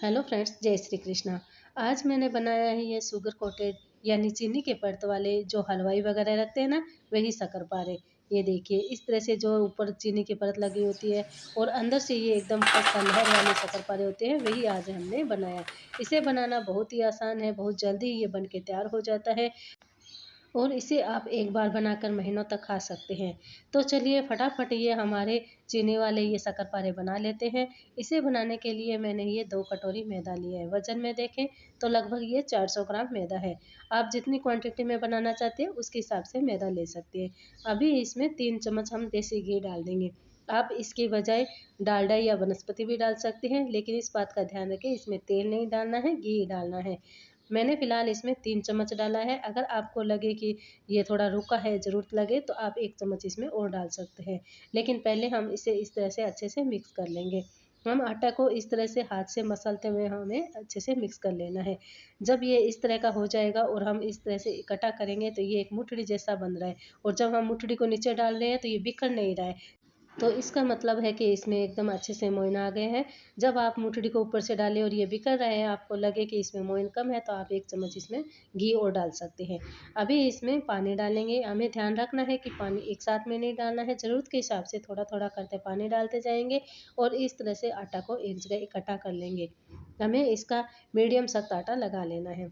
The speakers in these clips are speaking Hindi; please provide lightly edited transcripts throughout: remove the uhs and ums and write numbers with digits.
हेलो फ्रेंड्स, जय श्री कृष्णा। आज मैंने बनाया है ये शुगर कोटेड यानी चीनी के परत वाले जो हलवाई वगैरह रखते हैं ना, वही शक्करपारे। ये देखिए इस तरह से जो ऊपर चीनी की परत लगी होती है और अंदर से ये एकदम खस्ता लहर वाले शक्करपारे होते हैं, वही आज हमने बनाया। इसे बनाना बहुत ही आसान है, बहुत जल्दी ये बन के तैयार हो जाता है और इसे आप एक बार बनाकर महीनों तक खा सकते हैं। तो चलिए फटाफट ये हमारे चीनी वाले ये शक्करपारे बना लेते हैं। इसे बनाने के लिए मैंने ये 2 कटोरी मैदा लिया है। वज़न में देखें तो लगभग ये 400 ग्राम मैदा है। आप जितनी क्वांटिटी में बनाना चाहते हैं उसके हिसाब से मैदा ले सकते हैं। अभी इसमें 3 चम्मच हम देसी घी डाल देंगे। आप इसकी बजाय डालडा या वनस्पति भी डाल सकते हैं, लेकिन इस बात का ध्यान रखें इसमें तेल नहीं डालना है, घी डालना है। मैंने फ़िलहाल इसमें 3 चम्मच डाला है। अगर आपको लगे कि ये थोड़ा रूखा है, ज़रूरत लगे तो आप 1 चम्मच इसमें और डाल सकते हैं। लेकिन पहले हम इसे इस तरह से अच्छे से मिक्स कर लेंगे। हम आटा को इस तरह से हाथ से मसलते हुए हमें अच्छे से मिक्स कर लेना है। जब ये इस तरह का हो जाएगा और हम इस तरह से इकट्ठा करेंगे तो ये एक मुठड़ी जैसा बन रहा है और जब हम मुठड़ी को नीचे डाल रहे हैं तो ये बिखर नहीं रहा है। तो इसका मतलब है कि इसमें एकदम अच्छे से मोइन आ गए हैं। जब आप मुठड़ी को ऊपर से डालें और ये बिखर रहे हैं, आपको लगे कि इसमें मोइन कम है, तो आप 1 चम्मच इसमें घी और डाल सकते हैं। अभी इसमें पानी डालेंगे। हमें ध्यान रखना है कि पानी एक साथ में नहीं डालना है, ज़रूरत के हिसाब से थोड़ा-थोड़ा करते पानी डालते जाएँगे और इस तरह से आटा को एक जगह इकट्ठा कर लेंगे। हमें इसका मीडियम सख्त आटा लगा लेना है।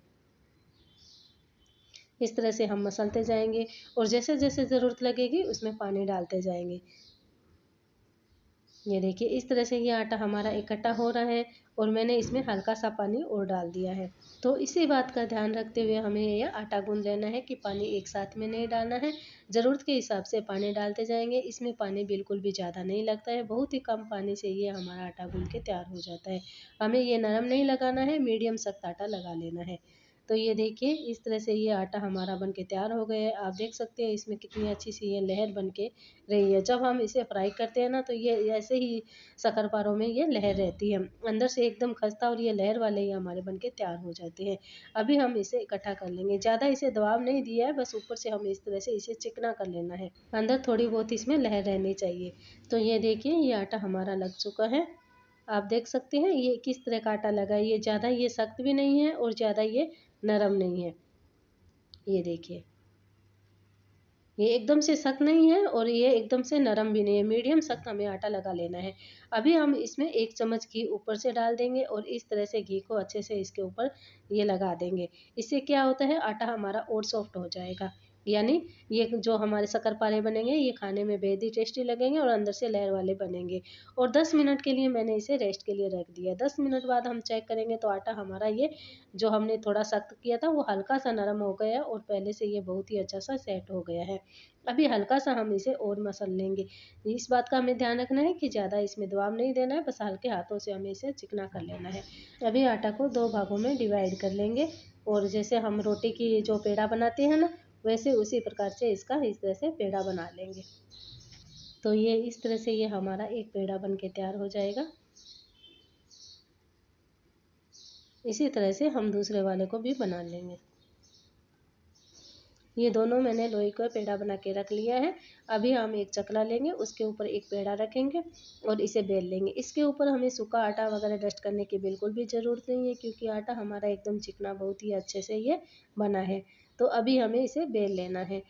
इस तरह से हम मसलते जाएँगे और जैसे-जैसे ज़रूरत लगेगी उसमें पानी डालते जाएँगे। ये देखिए इस तरह से ये आटा हमारा इकट्ठा हो रहा है और मैंने इसमें हल्का सा पानी और डाल दिया है। तो इसी बात का ध्यान रखते हुए हमें ये आटा गूंद लेना है कि पानी एक साथ में नहीं डालना है। ज़रूरत के हिसाब से पानी डालते जाएंगे। इसमें पानी बिल्कुल भी ज़्यादा नहीं लगता है, बहुत ही कम पानी से ये हमारा आटा गूंद के तैयार हो जाता है। हमें ये नरम नहीं लगाना है, मीडियम सख्त आटा लगा लेना है। तो ये देखिए इस तरह से ये आटा हमारा बन के तैयार हो गया है। आप देख सकते हैं इसमें कितनी अच्छी सी ये लहर बन के रही है। जब हम इसे फ्राई करते हैं ना तो ये ऐसे ही शक्करपारों में ये लहर रहती है। अंदर से एकदम खस्ता और ये लहर वाले ही हमारे बन के तैयार हो जाते हैं। अभी हम इसे इकट्ठा कर लेंगे। ज़्यादा इसे दबाव नहीं दिया है, बस ऊपर से हम इस तरह से इसे चिकना कर लेना है। अंदर थोड़ी बहुत इसमें लहर रहनी चाहिए। तो ये देखिए ये आटा हमारा लग चुका है। आप देख सकते हैं ये किस तरह का आटा लगा है। ये ज़्यादा ये सख्त भी नहीं है और ज़्यादा ये नरम नहीं है। ये देखिए ये एकदम से सख्त नहीं है और ये एकदम से नरम भी नहीं है, मीडियम सख्त हमें आटा लगा लेना है। अभी हम इसमें 1 चम्मच घी ऊपर से डाल देंगे और इस तरह से घी को अच्छे से इसके ऊपर ये लगा देंगे। इससे क्या होता है आटा हमारा और सॉफ्ट हो जाएगा। यानी ये जो हमारे शक्करपारे बनेंगे ये खाने में बेहद ही टेस्टी लगेंगे और अंदर से लेयर वाले बनेंगे। और 10 मिनट के लिए मैंने इसे रेस्ट के लिए रख दिया। 10 मिनट बाद हम चेक करेंगे तो आटा हमारा ये जो हमने थोड़ा सख्त किया था वो हल्का सा नरम हो गया है और पहले से ये बहुत ही अच्छा सा सेट हो गया है। अभी हल्का सा हम इसे और मसल लेंगे। इस बात का हमें ध्यान रखना है कि ज़्यादा इसमें दबाव नहीं देना है, बस हल्के हाथों से हमें इसे चिकना कर लेना है। अभी आटा को 2 भागों में डिवाइड कर लेंगे और जैसे हम रोटी की जो पेड़ा बनाते हैं ना, वैसे उसी प्रकार से इसका इस तरह से पेड़ा बना लेंगे। तो ये इस तरह से ये हमारा एक पेड़ा बन के तैयार हो जाएगा। इसी तरह से हम दूसरे वाले को भी बना लेंगे। ये दोनों मैंने लोई का पेड़ा बना के रख लिया है। अभी हम एक चकला लेंगे, उसके ऊपर एक पेड़ा रखेंगे और इसे बेल लेंगे। इसके ऊपर हमें सूखा आटा वगैरह डस्ट करने की बिल्कुल भी ज़रूरत नहीं है, क्योंकि आटा हमारा एकदम चिकना बहुत ही अच्छे से ये बना है। तो अभी हमें इसे बेल लेना है।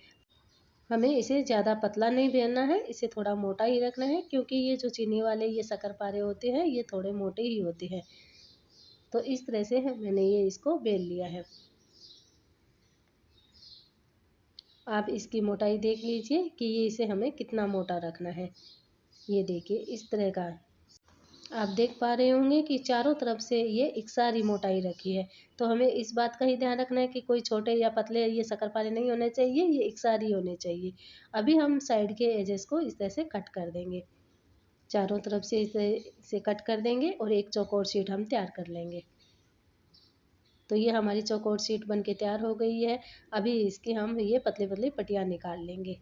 हमें इसे ज़्यादा पतला नहीं बेलना है, इसे थोड़ा मोटा ही रखना है, क्योंकि ये जो चीनी वाले ये शक्करपारे होते हैं ये थोड़े मोटे ही होते हैं। तो इस तरह से मैंने ये इसको बेल लिया है। आप इसकी मोटाई देख लीजिए कि ये इसे हमें कितना मोटा रखना है। ये देखिए इस तरह का आप देख पा रहे होंगे कि चारों तरफ से ये एकसारी मोटाई रखी है। तो हमें इस बात का ही ध्यान रखना है कि कोई छोटे या पतले ये शक्करपारे नहीं होने चाहिए, ये एकसारी होने चाहिए। अभी हम साइड के एजेस को इस तरह से कट कर देंगे। चारों तरफ से इस तरह से कट कर देंगे और एक चौकोर शीट हम तैयार कर लेंगे। तो ये हमारी चौकोर शीट बन के तैयार हो गई है। अभी इसकी हम ये पतली पतली पट्टियाँ निकाल लेंगे।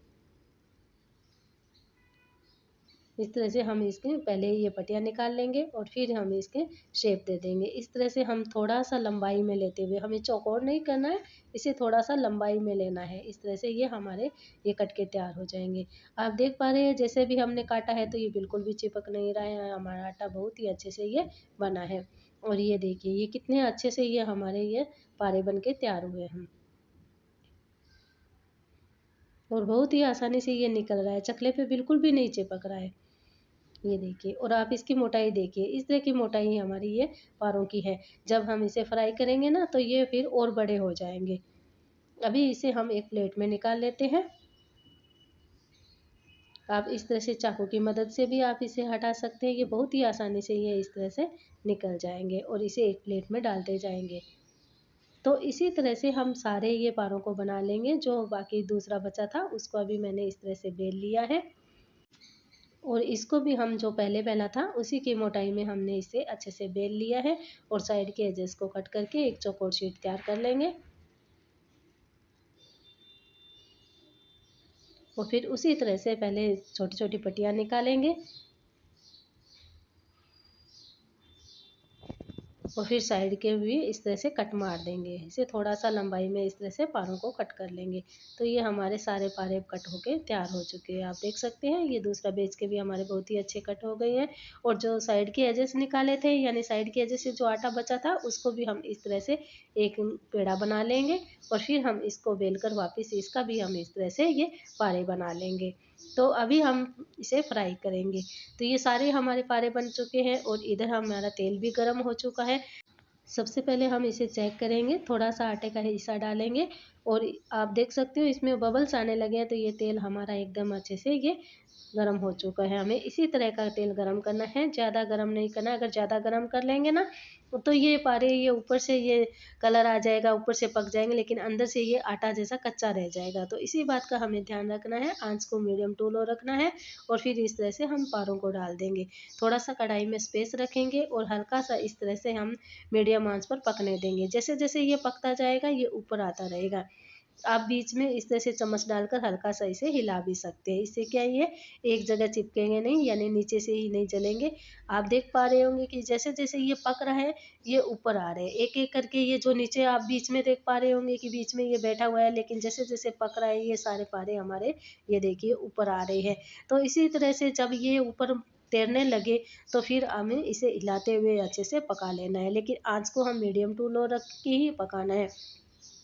इस तरह से हम इसके पहले ये पट्टियाँ निकाल लेंगे और फिर हम इसके शेप दे देंगे। इस तरह से हम थोड़ा सा लंबाई में लेते हुए, हमें चौकोर नहीं करना है, इसे थोड़ा सा लंबाई में लेना है। इस तरह से ये हमारे ये कट के तैयार हो जाएंगे। आप देख पा रहे हैं जैसे भी हमने काटा है तो ये बिल्कुल भी चिपक नहीं रहा है, हमारा आटा बहुत ही अच्छे से ये बना है। और ये देखिए ये कितने अच्छे से ये हमारे ये पारे बन के तैयार हुए हैं और बहुत ही आसानी से ये निकल रहा है, चकले पे बिल्कुल भी नहीं चिपक रहा है। ये देखिए और आप इसकी मोटाई देखिए, इस तरह की मोटाई हमारी ये पारों की है। जब हम इसे फ्राई करेंगे ना तो ये फिर और बड़े हो जाएंगे। अभी इसे हम एक प्लेट में निकाल लेते हैं। आप इस तरह से चाकू की मदद से भी आप इसे हटा सकते हैं, ये बहुत ही आसानी से ये इस तरह से निकल जाएंगे और इसे एक प्लेट में डालते जाएंगे। तो इसी तरह से हम सारे ये पारों को बना लेंगे। जो बाकी दूसरा बचा था उसको अभी मैंने इस तरह से बेल लिया है और इसको भी हम जो पहले बेला था उसी की मोटाई में हमने इसे अच्छे से बेल लिया है और साइड के एजेस को कट करके एक चौकोर शीट तैयार कर लेंगे और फिर उसी तरह से पहले छोटी छोटी पट्टियाँ निकालेंगे और फिर साइड के भी इस तरह से कट मार देंगे। इसे थोड़ा सा लंबाई में इस तरह से पारों को कट कर लेंगे। तो ये हमारे सारे पारे कट होके तैयार हो चुके हैं। आप देख सकते हैं ये दूसरा बेच के भी हमारे बहुत ही अच्छे कट हो गए हैं और जो साइड के एजेस निकाले थे यानी साइड के एजेस से जो आटा बचा था उसको भी हम इस तरह से एक पेड़ा बना लेंगे और फिर हम इसको बेलकर वापस इसका भी हम इस तरह से ये पारे बना लेंगे। तो अभी हम इसे फ्राई करेंगे। तो ये सारे हमारे पारे बन चुके हैं और इधर हमारा तेल भी गर्म हो चुका है। सबसे पहले हम इसे चेक करेंगे, थोड़ा सा आटे का हिस्सा डालेंगे और आप देख सकते हो इसमें बबल्स आने लगे हैं। तो ये तेल हमारा एकदम अच्छे से ये गरम हो चुका है। हमें इसी तरह का तेल गरम करना है, ज़्यादा गरम नहीं करना। अगर ज़्यादा गरम कर लेंगे ना तो ये पारे ये ऊपर से ये कलर आ जाएगा, ऊपर से पक जाएंगे लेकिन अंदर से ये आटा जैसा कच्चा रह जाएगा। तो इसी बात का हमें ध्यान रखना है, आंच को मीडियम टू लो रखना है और फिर इस तरह से हम पारों को डाल देंगे। थोड़ा सा कढ़ाई में स्पेस रखेंगे और हल्का सा इस तरह से हम मीडियम आंच पर पकने देंगे। जैसे जैसे ये पकता जाएगा ये ऊपर आता रहेगा। आप बीच में इस तरह से चम्मच डालकर हल्का सा इसे हिला भी सकते हैं। इससे क्या ये एक जगह चिपकेंगे नहीं यानी नीचे से ही नहीं जलेंगे। आप देख पा रहे होंगे कि जैसे जैसे ये पक रहा है ये ऊपर आ रहे हैं एक एक करके। ये जो नीचे आप बीच में देख पा रहे होंगे कि बीच में ये बैठा हुआ है लेकिन जैसे जैसे पक रहा है ये सारे पारे हमारे ये देखिए ऊपर आ रहे हैं। तो इसी तरह से जब ये ऊपर तैरने लगे तो फिर हमें इसे हिलाते हुए अच्छे से पका लेना है, लेकिन आंच को हम मीडियम टू लो रख के ही पकाना है।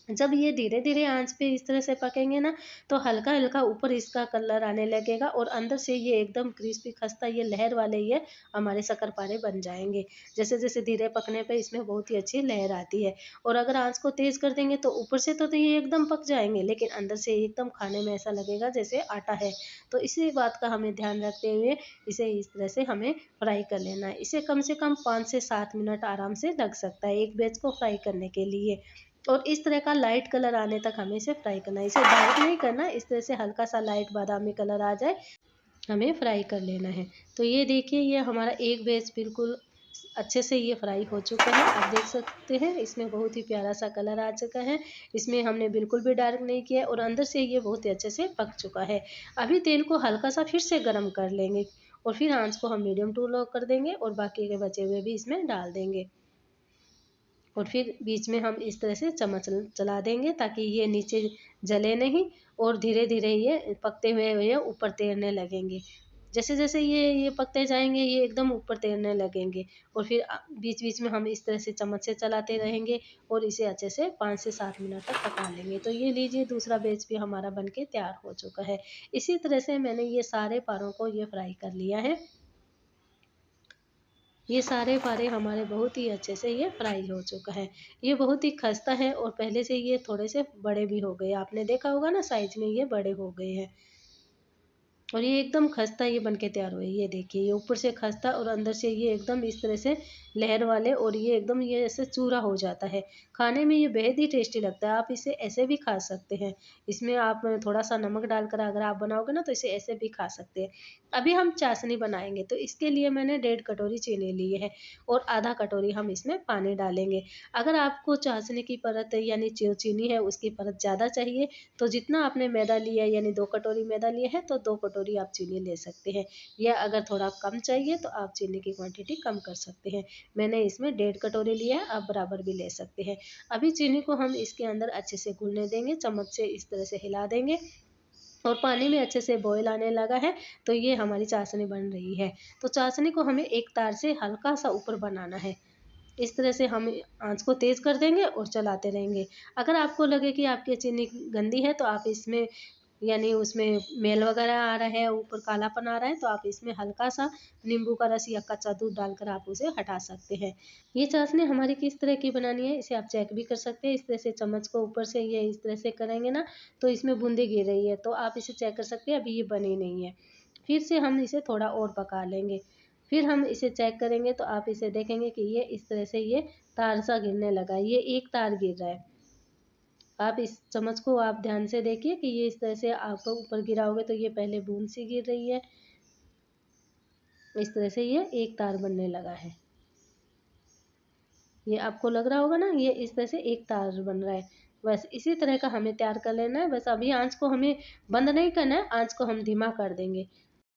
जब ये धीरे धीरे आंच पे इस तरह से पकेंगे ना तो हल्का हल्का ऊपर इसका कलर आने लगेगा और अंदर से ये एकदम क्रिस्पी खस्ता ये लहर वाले ये हमारे शक्करपारे बन जाएंगे। जैसे जैसे धीरे पकने पे इसमें बहुत ही अच्छी लहर आती है और अगर आंच को तेज कर देंगे तो ऊपर से तो ये एकदम पक जाएंगे लेकिन अंदर से एकदम खाने में ऐसा लगेगा जैसे आटा है। तो इसी बात का हमें ध्यान रखते हुए इसे इस तरह से हमें फ्राई कर लेना है। इसे कम से कम 5 से 7 मिनट आराम से लग सकता है एक बैच को फ्राई करने के लिए। और इस तरह का लाइट कलर आने तक हमें इसे फ्राई करना है। इसे डार्क नहीं करना, इस तरह से हल्का सा लाइट बादामी कलर आ जाए हमें फ्राई कर लेना है। तो ये देखिए ये हमारा एक बैच बिल्कुल अच्छे से ये फ्राई हो चुका है। आप देख सकते हैं इसमें बहुत ही प्यारा सा कलर आ चुका है। इसमें हमने बिल्कुल भी डार्क नहीं किया और अंदर से ये बहुत ही अच्छे से पक चुका है। अभी तेल को हल्का सा फिर से गर्म कर लेंगे और फिर आंच को हम मीडियम टू लो कर देंगे और बाकी के बचे हुए भी इसमें डाल देंगे और फिर बीच में हम इस तरह से चम्मच चला देंगे ताकि ये नीचे जले नहीं और धीरे धीरे ये पकते हुए ये ऊपर तैरने लगेंगे। जैसे जैसे ये पकते जाएंगे ये एकदम ऊपर तैरने लगेंगे और फिर बीच बीच में हम इस तरह से चम्मच से चलाते रहेंगे और इसे अच्छे से 5 से 7 मिनट तक पका लेंगे। तो ये लीजिए दूसरा बैच भी हमारा बनके तैयार हो चुका है। इसी तरह से मैंने ये सारे पारों को ये फ्राई कर लिया है। ये सारे पारे हमारे बहुत ही अच्छे से ये फ्राई हो चुका है। ये बहुत ही खस्ता है और पहले से ये थोड़े से बड़े भी हो गए। आपने देखा होगा ना साइज में ये बड़े हो गए हैं और ये एकदम खस्ता ये बनके तैयार हुए। ये देखिए ये ऊपर से खस्ता और अंदर से ये एकदम इस तरह से लहर वाले और ये एकदम ये ऐसे चूरा हो जाता है। खाने में ये बेहद ही टेस्टी लगता है। आप इसे ऐसे भी खा सकते हैं। इसमें आप थोड़ा सा नमक डालकर अगर आप बनाओगे ना तो इसे ऐसे भी खा सकते हैं। अभी हम चाशनी बनाएंगे तो इसके लिए मैंने 1.5 कटोरी चीनी ली है और आधा कटोरी हम इसमें पानी डालेंगे। अगर आपको चाशनी की परत यानी जो चीनी है उसकी परत ज़्यादा चाहिए तो जितना आपने मैदा लिया यानी 2 कटोरी मैदा लिया है तो 2 कटोरी आप चीनी ले सकते हैं। या अगर थोड़ा कम चाहिए तो आप चीनी की क्वांटिटी कम कर सकते हैं। मैंने इसमें 1.5 कटोरी लिया है, आप बराबर भी ले सकते हैं। अभी चीनी को हम इसके अंदर अच्छे से घुलने देंगे, चम्मच से इस तरह से हिला देंगे और पानी में अच्छे से बॉयल आने लगा है तो ये हमारी चाशनी बन रही है। तो चाशनी को हमें एक तार से हल्का सा ऊपर बनाना है इस तरह से हम आँच को तेज़ कर देंगे और चलाते रहेंगे। अगर आपको लगे कि आपकी चीनी गंदी है तो आप इसमें यानी उसमें मैल वगैरह आ रहा है, ऊपर कालापन आ रहा है, तो आप इसमें हल्का-सा नींबू का रस या कच्चा दूध डालकर आप उसे हटा सकते हैं। ये चाशनी हमारी किस तरह की बनानी है इसे आप चेक भी कर सकते हैं। इस तरह से चम्मच को ऊपर से ये इस तरह से करेंगे ना तो इसमें बूंदे गिर रही है, तो आप इसे चेक कर सकते हैं अभी ये बनी नहीं है। फिर से हम इसे थोड़ा और पका लेंगे। फिर हम इसे चेक करेंगे तो आप इसे देखेंगे कि ये इस तरह से ये तार सा गिरने लगा है, ये एक तार गिर रहा है। आप इस चम्मच को आप ध्यान से देखिए कि ये इस तरह से आप ऊपर गिराओगे तो ये पहले बूंद सी गिर रही है, इस तरह से ये एक तार बनने लगा है। ये आपको लग रहा होगा ना, ये इस तरह से एक तार बन रहा है। बस इसी तरह का हमें तैयार कर लेना है। बस अभी आँच को हमें बंद नहीं करना है, आँच को हम धीमा कर देंगे।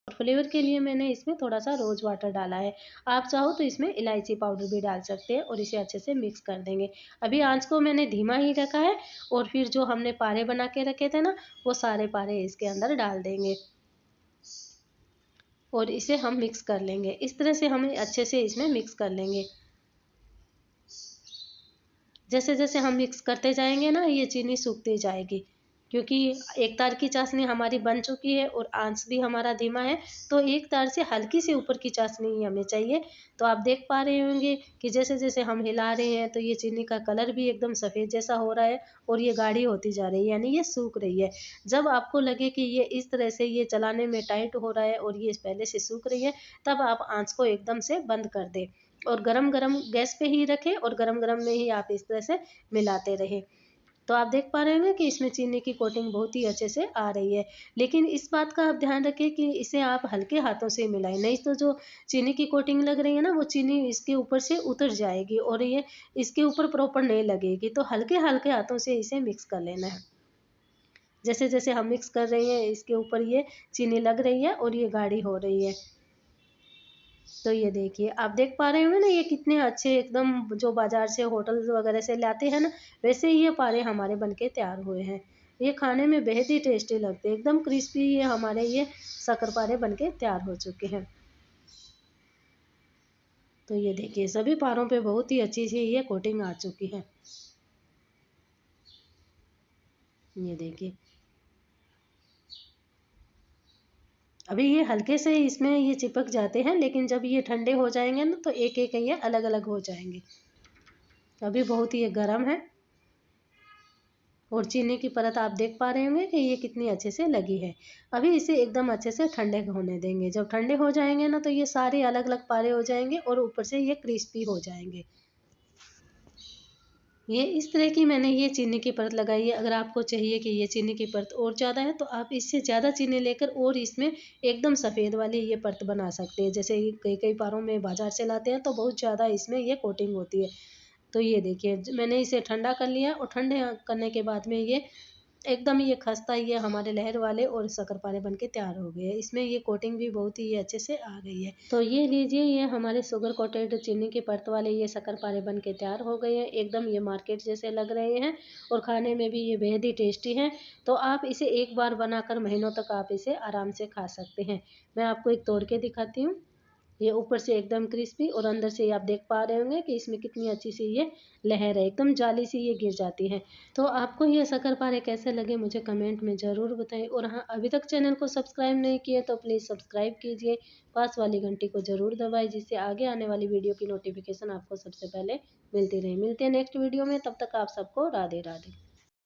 और फ्लेवर के लिए मैंने इसमें थोड़ा-सा रोज़ वाटर डाला है। आप चाहो तो इसमें इलायची पाउडर भी डाल सकते हैं और इसे अच्छे से मिक्स कर देंगे। अभी आँच को मैंने धीमा ही रखा है और फिर जो हमने पारे बना के रखे थे ना, वो सारे पारे इसके अंदर डाल देंगे और इसे हम मिक्स कर लेंगे। इस तरह से हम अच्छे से इसमें मिक्स कर लेंगे। जैसे-जैसे हम मिक्स करते जाएँगे ना, ये चीनी सूखती जाएगी, क्योंकि एक तार की चाशनी हमारी बन चुकी है और आँच भी हमारा धीमा है, तो एक तार से हल्की सी ऊपर की चाशनी ही हमें चाहिए। तो आप देख पा रहे होंगे कि जैसे-जैसे हम हिला रहे हैं, तो ये चीनी का कलर भी एकदम सफ़ेद जैसा हो रहा है और ये गाढ़ी होती जा रही है, यानी ये सूख रही है। जब आपको लगे कि ये इस तरह से ये चलाने में टाइट हो रहा है और ये पहले से सूख रही है, तब आप आँच को एकदम से बंद कर दें। और गरम-गरम गैस पे ही रखें और गरम-गरम में ही आप इस तरह से मिलाते रहें। तो आप देख पा रहे होंगे कि इसमें चीनी की कोटिंग बहुत ही अच्छे से आ रही है। लेकिन इस बात का आप ध्यान रखें कि इसे आप हल्के हाथों से मिलाएँ, नहीं तो जो चीनी की कोटिंग लग रही है ना, वो चीनी इसके ऊपर से उतर जाएगी और ये इसके ऊपर प्रॉपर नहीं लगेगी। तो हल्के-हल्के हाथों से इसे मिक्स कर लेना है। जैसे-जैसे हम मिक्स कर रहे हैं, इसके ऊपर ये चीनी लग रही है और ये गाढ़ी हो रही है। तो ये देखिए, आप देख पा रहे होंगे ना ये कितने अच्छे एकदम जो बाज़ार से होटल वगैरह से लाते हैं ना, वैसे ही ये पारे हमारे बनके तैयार हुए हैं। ये खाने में बेहद ही टेस्टी लगते हैं, एकदम क्रिस्पी ये हमारे ये शक्करपारे बनके तैयार हो चुके हैं। तो ये देखिए सभी पारों पे बहुत ही अच्छी सी ये कोटिंग आ चुकी है। ये देखिए, अभी ये हल्के से इसमें ये चिपक जाते हैं, लेकिन जब ये ठंडे हो जाएँगे ना तो एक-एक ये अलग-अलग हो जाएँगे। अभी बहुत ही ये गरम है। और चीनी की परत आप देख पा रहे होंगे कि ये कितनी अच्छे से लगी है। अभी इसे एकदम अच्छे से ठंडे होने देंगे। जब ठंडे हो जाएँगे ना तो ये सारे अलग-अलग पारे हो जाएँगे और ऊपर से ये क्रिस्पी हो जाएँगे। ये इस तरह की मैंने ये चीनी की परत लगाई है। अगर आपको चाहिए कि ये चीनी की परत और ज़्यादा है तो आप इससे ज़्यादा चीनी लेकर और इसमें एकदम सफ़ेद वाली ये परत बना सकते हैं। जैसे कई-कई पारों में बाज़ार से लाते हैं तो बहुत ज़्यादा इसमें ये कोटिंग होती है। तो ये देखिए मैंने इसे ठंडा कर लिया और ठंडे करने के बाद में ये एकदम ये खस्ता ये हमारे लहर वाले और शक्करपारे बनके तैयार हो गए हैं। इसमें ये कोटिंग भी बहुत ही अच्छे से आ गई है। तो ये लीजिए ये हमारे शुगर कोटेड चीनी की परत वाले ये शक्करपारे बनके तैयार हो गए हैं। एकदम ये मार्केट जैसे लग रहे हैं और खाने में भी ये बेहद ही टेस्टी हैं। तो आप इसे एक बार बनाकर महीनों तक आप इसे आराम से खा सकते हैं। मैं आपको एक तोड़ के दिखाती हूँ। ये ऊपर से एकदम क्रिस्पी और अंदर से आप देख पा रहे होंगे कि इसमें कितनी अच्छी सी ये लहर है, एकदम जाली सी ये गिर जाती है। तो आपको ये शक्करपारे कैसे लगे मुझे कमेंट में ज़रूर बताएं और हाँ अभी तक चैनल को सब्सक्राइब नहीं किए तो प्लीज़ सब्सक्राइब कीजिए, पास वाली घंटी को ज़रूर दबाएं जिससे आगे आने वाली वीडियो की नोटिफिकेशन आपको सबसे पहले मिलती रहे। मिलते हैं नेक्स्ट वीडियो में, तब तक आप सबको राधे राधे।